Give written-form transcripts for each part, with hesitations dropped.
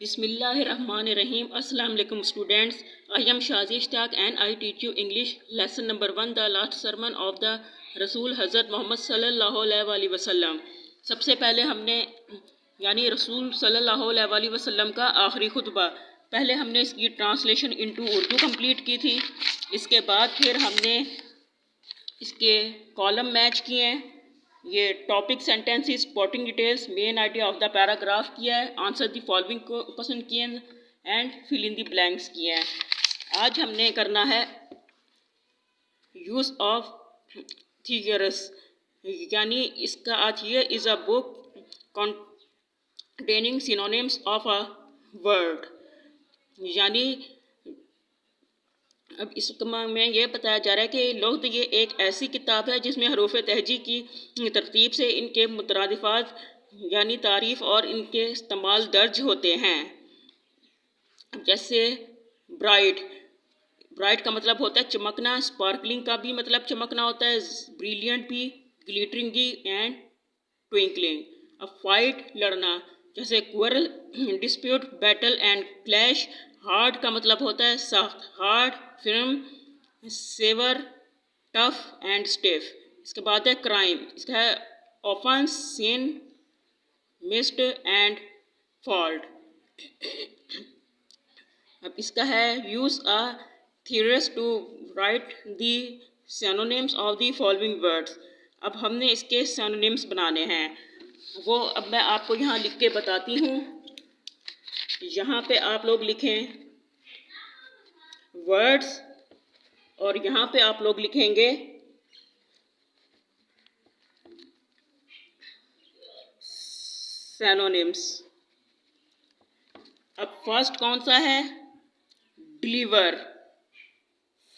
Bismillahirrahmanirrahim. Assalamu alaikum students. I am Shazi Ishtaq and I teach you English lesson number 1, the last sermon of the Rasul Hazrat Muhammad sallallahu alaihi wasallam. सबसे पहले हमने यानी रसूल सल्लल्लाहु अलैहि वसल्लम का आखिरी खुतबा पहले हमने इसकी ट्रांसलेशन इनटू उर्दू कंप्लीट की थी। इसके बाद फिर हमने इसके कॉलम मैच किए हैं, ये topic sentences spotting details main idea of the paragraph किया है, आंसर द फॉलोइंग क्वेश्चन किए and fill in the blanks किए हैं। आज हमने करना है यूज़ ऑफ फिगर्स, यानी इसका आज ये is a book containing synonyms of a word, यानी अब इसमें यह बताया जा रहा है कि लुग़त ये एक ऐसी किताब है जिसमें हरूफ तहजी की तरतीब से इनके मुतरादिफ़ात यानी तारीफ़ और इनके इस्तेमाल दर्ज होते हैं। जैसे ब्राइट का मतलब होता है चमकना, स्पार्कलिंग का भी मतलब चमकना होता है, ब्रिलियंट भी, ग्लिटरिंग एंड ट्विंकलिंग। अब फाइट लड़ना, जैसे quarrel, dispute, battle and clash. Hard का मतलब होता है सख्त, hard, firm, severe, tough and stiff. इसके बाद है क्राइम, इसका है offence, sin, missed and fault. अब इसका है use a thesaurus to write the synonyms of the following words. अब हमने इसके सिनोनिम्स बनाने हैं, वो अब मैं आपको यहाँ लिख के बताती हूँ। यहाँ पे आप लोग लिखें वर्ड्स और यहाँ पे आप लोग लिखेंगे सिनोनिम्स। अब फर्स्ट कौन सा है? डिलीवर।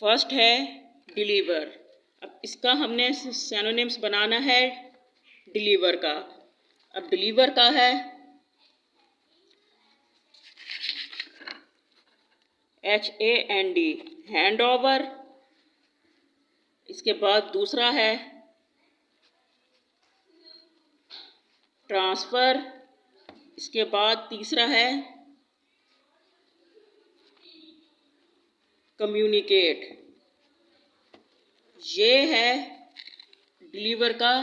फर्स्ट है डिलीवर। अब इसका हमने सिनोनिम्स बनाना है डिलीवर का। अब डिलीवर का है HAND, हैंड ओवर। इसके बाद दूसरा है ट्रांसफ़र। इसके बाद तीसरा है कम्युनिकेट। ये है डिलीवर का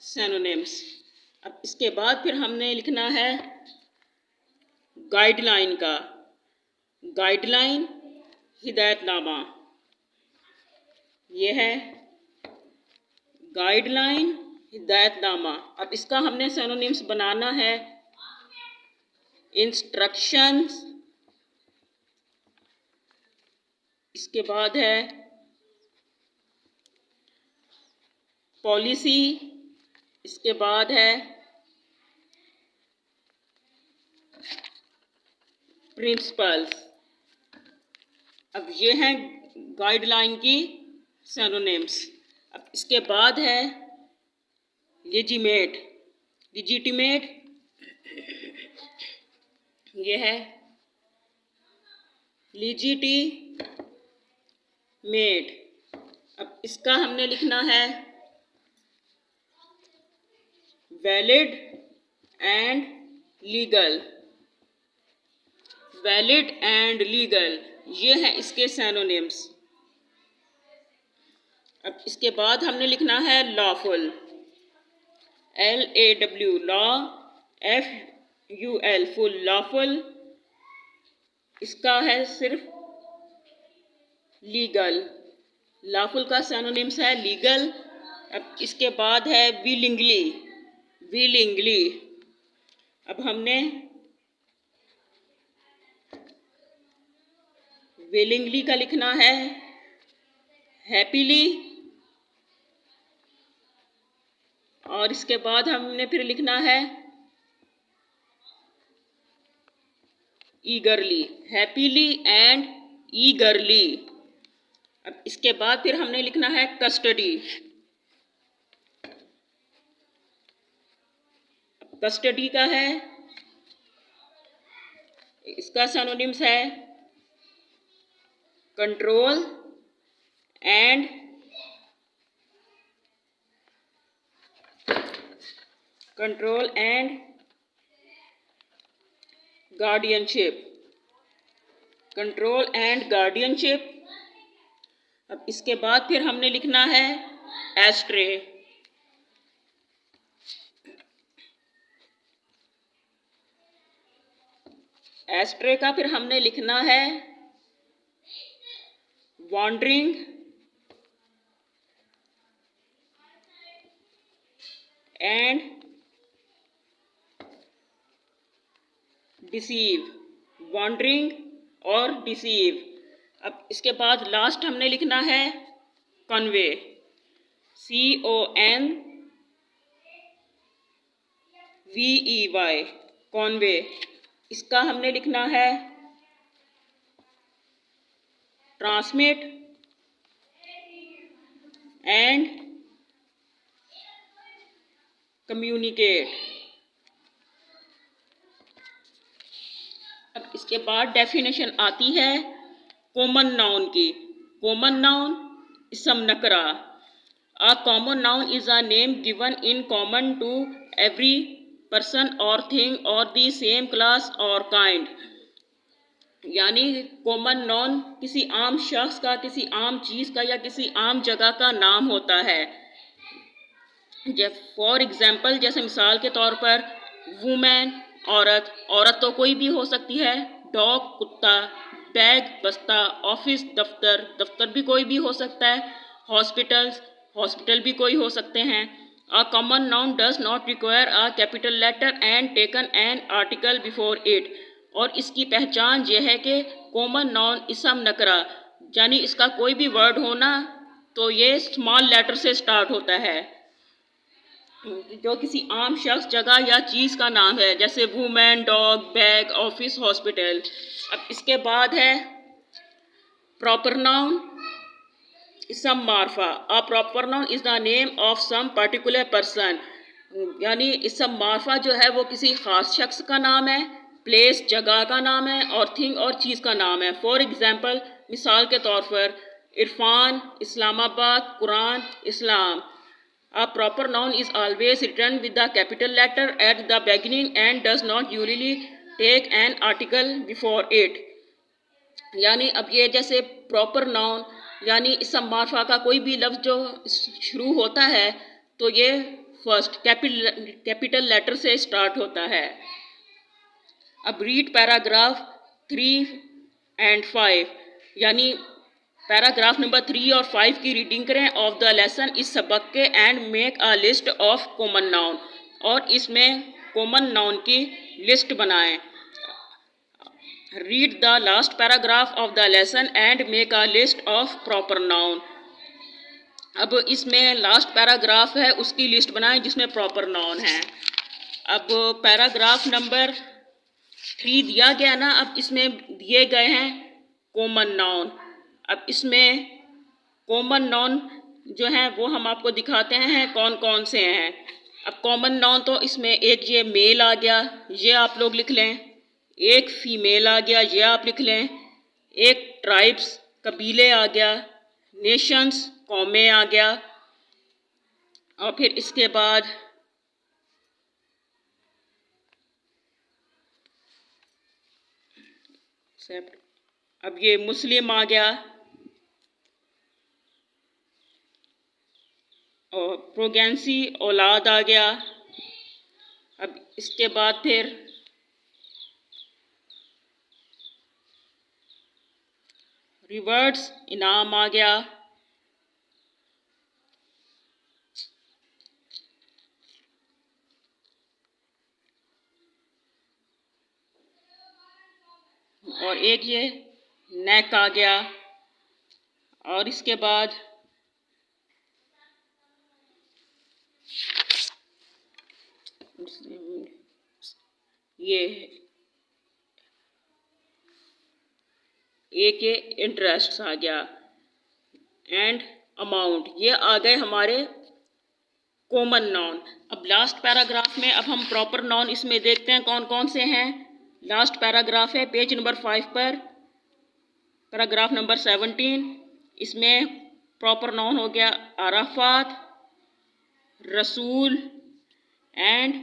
सिनोनिम्स। अब इसके बाद फिर हमने लिखना है गाइडलाइन का। गाइडलाइन हिदायतनामा, ये है गाइडलाइन हिदायतनामा। अब इसका हमने सिनोनिम्स बनाना है इंस्ट्रक्शंस। इसके बाद है पॉलिसी। इसके बाद है प्रिंसिपल्स। अब ये हैं गाइडलाइन की सिनोनिम्स। अब इसके बाद है लेजिटिमेट, ये है लेजिटिमेट। अब इसका हमने लिखना है valid and legal. Valid and legal, ये है इसके सिनोनिम्स। अब इसके बाद हमने लिखना है lawful, LAW, law, FUL, full, lawful. इसका है सिर्फ लीगल। लॉफुल का सिनोनिम्स है लीगल। अब इसके बाद है विलिंगली। अब हमने विलिंगली का लिखना है हैप्पीली। और इसके बाद हमने फिर लिखना है ईगरली, हैप्पीली एंड ईगरली। अब इसके बाद फिर हमने लिखना है कस्टडी। कस्टडी का है, इसका सिनोनिम्स है control and guardianship, control and guardianship. अब इसके बाद फिर हमने लिखना है एस्ट्रे। एस्ट्रे का फिर हमने लिखना है वॉन्डरिंग एंड डिसीव, वॉन्डरिंग और डिसीव। अब इसके बाद लास्ट हमने लिखना है कन्वे, CONVEY, कॉन्वे। इसका हमने लिखना है ट्रांसमिट एंड कम्युनिकेट। अब इसके बाद डेफिनेशन आती है कॉमन नाउन की। कॉमन नाउन इसम नकरा। A common noun is a name given in common to every person और थिंग और दी सेम क्लास और काइंड। यानी कॉमन नाउन किसी आम शख्स का, किसी आम चीज़ का या किसी आम जगह का नाम होता है। फॉर एग्जाम्पल, जैसे मिसाल के तौर पर वुमेन, औरत। औरत तो कोई भी हो सकती है। डॉग, कुत्ता। बैग, बस्ता। ऑफिस, दफ्तर। दफ्तर भी कोई भी हो सकता है। हॉस्पिटल्स, हॉस्पिटल भी कोई हो सकते हैं। A common noun does not require a capital letter and taken an article before it. और इसकी पहचान यह है कि कॉमन नाउन इसम नकरा, यानी इसका कोई भी वर्ड होना तो ये स्मॉल लेटर से स्टार्ट होता है, जो किसी आम शख्स, जगह या चीज़ का नाम है, जैसे women, dog, bag, office, hospital. अब इसके बाद है प्रॉपर नाउन इसम मार्फा। A proper noun is the name of some particular person. यानी इसम मार्फा जो है वो किसी खास शख्स का नाम है, प्लेस जगह का नाम है, और थिंग और चीज़ का नाम है। फॉर एग्जाम्पल, मिसाल के तौर पर इरफान, इस्लामाबाद, कुरान, इस्लाम। A proper noun is always written with the capital letter at the beginning and does not usually take an article before it। यानी अब ये जैसे प्रॉपर नाउन यानी इसम मार्फा का कोई भी लफ्ज़ जो शुरू होता है तो ये फर्स्ट कैपिटल लेटर से स्टार्ट होता है। अब रीड पैराग्राफ 3 and 5, यानी पैराग्राफ नंबर 3 और 5 की रीडिंग करें ऑफ द लेसन इस सबक के and make a list of common noun, और इसमें कॉमन नाउन की लिस्ट बनाएं। Read the last paragraph of the lesson and make a list of proper noun. अब इसमें लास्ट पैराग्राफ है उसकी लिस्ट बनाएं जिसमें प्रॉपर नाउन है। अब पैराग्राफ नंबर 3 दिया गया ना, अब इसमें दिए गए हैं कॉमन नाउन। अब इसमें कॉमन नाउन जो हैं वो हम आपको दिखाते हैं कौन कौन से हैं। अब कॉमन नाउन तो इसमें एक ये मेल आ गया, ये आप लोग लिख लें। एक फीमेल आ गया, ये आप लिख लें। एक ट्राइब्स, कबीले आ गया। नेशंस, कौमें आ गया। और फिर इसके बाद अब ये मुस्लिम आ गया और प्रोगेंसी, औलाद आ गया। अब इसके बाद फिर रिवर्ड्स, इनाम आ गया। और एक ये नेक आ गया। और इसके बाद ये एक ये इंटरेस्ट आ गया एंड अमाउंट, ये आ गए हमारे कॉमन नाउन। अब लास्ट पैराग्राफ में अब हम प्रॉपर नाउन इसमें देखते हैं कौन कौन से हैं। लास्ट पैराग्राफ है पेज नंबर 5 पर, पैराग्राफ नंबर 17। इसमें प्रॉपर नाउन हो गया अराफात, रसूल एंड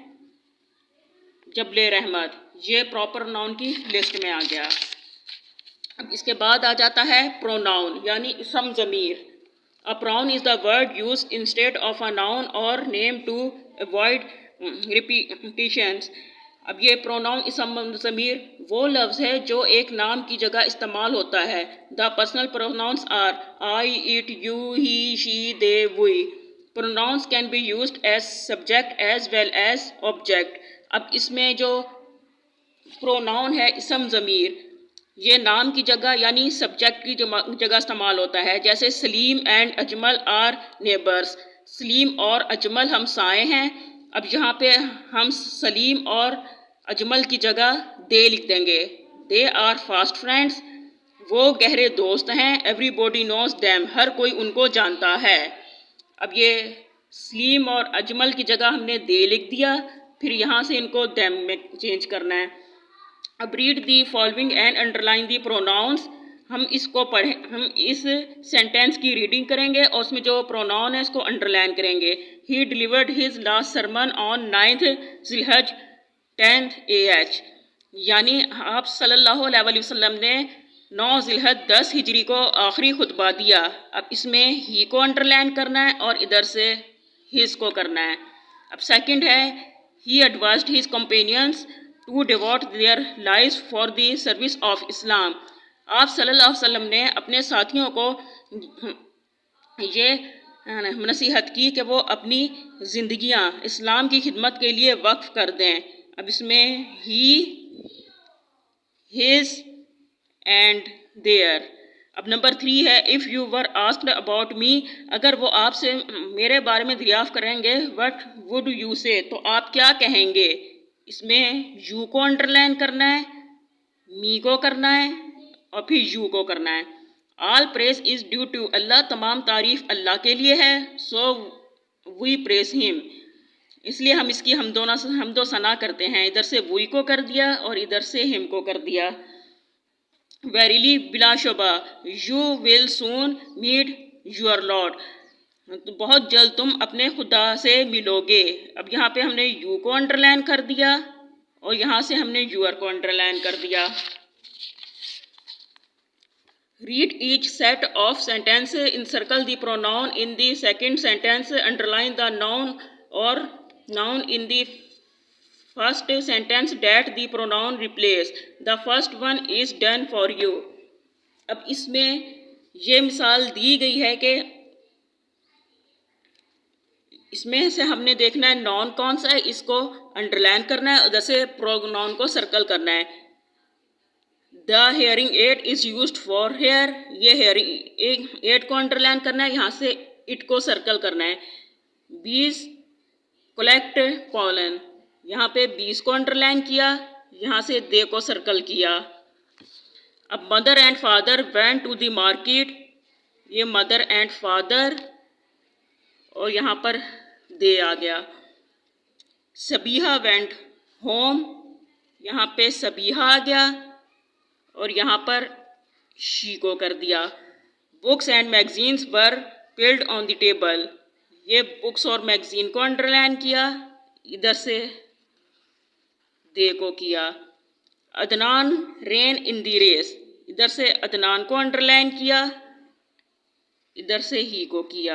जबले रहमत। ये प्रॉपर नाउन की लिस्ट में आ गया। अब इसके बाद आ जाता है प्रोनाउन यानी इसम ज़मीर। A pronoun is the word use instead of a noun और नेम टू अवॉइड रिपीटिशंस। अब ये प्रोनाउन इसम ज़मीर वो लफ्ज़ है जो एक नाम की जगह इस्तेमाल होता है। The personal pronouns are I, it, you, he, she, they, we. Pronouns can be used as subject as well as object. अब इसमें जो प्रोनाउन है इसम ज़मीर, ये नाम की जगह यानी सब्जेक्ट की जगह इस्तेमाल होता है। जैसे Salim and Ajmal are neighbours. Salim और अजमल हमसाए हैं। अब यहाँ पे हम सलीम और अजमल की जगह दे लिख देंगे। They are fast friends. वो गहरे दोस्त हैं। Everybody knows them. हर कोई उनको जानता है। अब ये सलीम और अजमल की जगह हमने दे लिख दिया, फिर यहाँ से इनको देम में चेंज करना है। अब read the following and underline the pronouns. हम इसको पढ़ें, हम इस सेंटेंस की रीडिंग करेंगे और उसमें जो प्रोनाउन है इसको अंडरलाइन करेंगे। He delivered his last sermon on 9th ज़िलहज 10th AH। यानी आप सल्लल्लाहु अलैहि वसल्लम ने 9 ज़िलहज 10 हिजरी को आखिरी खुतबा दिया। अब इसमें ही को अंडरलाइन करना है और इधर से हिज को करना है। अब सेकंड है he advised his companions to devote their lives for the service of Islam. आप सल्लल्लाहु अलैहि वसल्लम ने अपने साथियों को ये नसीहत की कि वो अपनी ज़िंदगियां इस्लाम की खिदमत के लिए वक्फ कर दें। अब इसमें ही, हिज एंड देयर। अब नंबर 3 है if you were asked about me. अगर वो आपसे मेरे बारे में दरियाफ़्त करेंगे व्हाट वुड यू से, तो आप क्या कहेंगे। इसमें यू को अंडरलाइन करना है, मी को करना है और फिर यू को करना है। All praise is due to Allah. तमाम तारीफ़ अल्लाह के लिए है। So we praise him. इसलिए हम इसकी हमदो सना करते हैं। इधर से वी को कर दिया और इधर से हिम को कर दिया। वेरीली बिलाशुबा you will soon meet your lord. तो बहुत जल्द तुम अपने खुदा से मिलोगे। अब यहाँ पे हमने यू को अंडरलाइन कर दिया और यहाँ से हमने यूर को अंडरलाइन कर दिया। Read each set of sentence in circle the pronoun in the second sentence. Underline the noun और noun in the first sentence that the pronoun replace. The first one is done for you. अब इसमें ये मिसाल दी गई है कि इसमें से हमने देखना है नाउन कौन सा है, इसको अंडरलाइन करना है, उधर से प्रोनाउन को सर्कल करना है। The hearing aid is used for hear. ये हेयरिंग एड को अंडरलाइन करना है, यहाँ से इट को सर्कल करना है। बीज कलेक्ट पॉलन। यहाँ पे बीज को अंडरलाइन किया, यहाँ से दे को सर्कल किया। अब mother and father went to the market. ये मदर एंड फादर और यहाँ पर दे आ गया। Sabiha went home. यहाँ पे सबीहा आ गया और यहाँ पर शी को कर दिया। Books and magazines were piled on the table. ये बुक्स और मैगजीन को अंडरलाइन किया, इधर से दे को किया। Adnan ran in the race. इधर से अदनान को अंडरलाइन किया, इधर से ही को किया।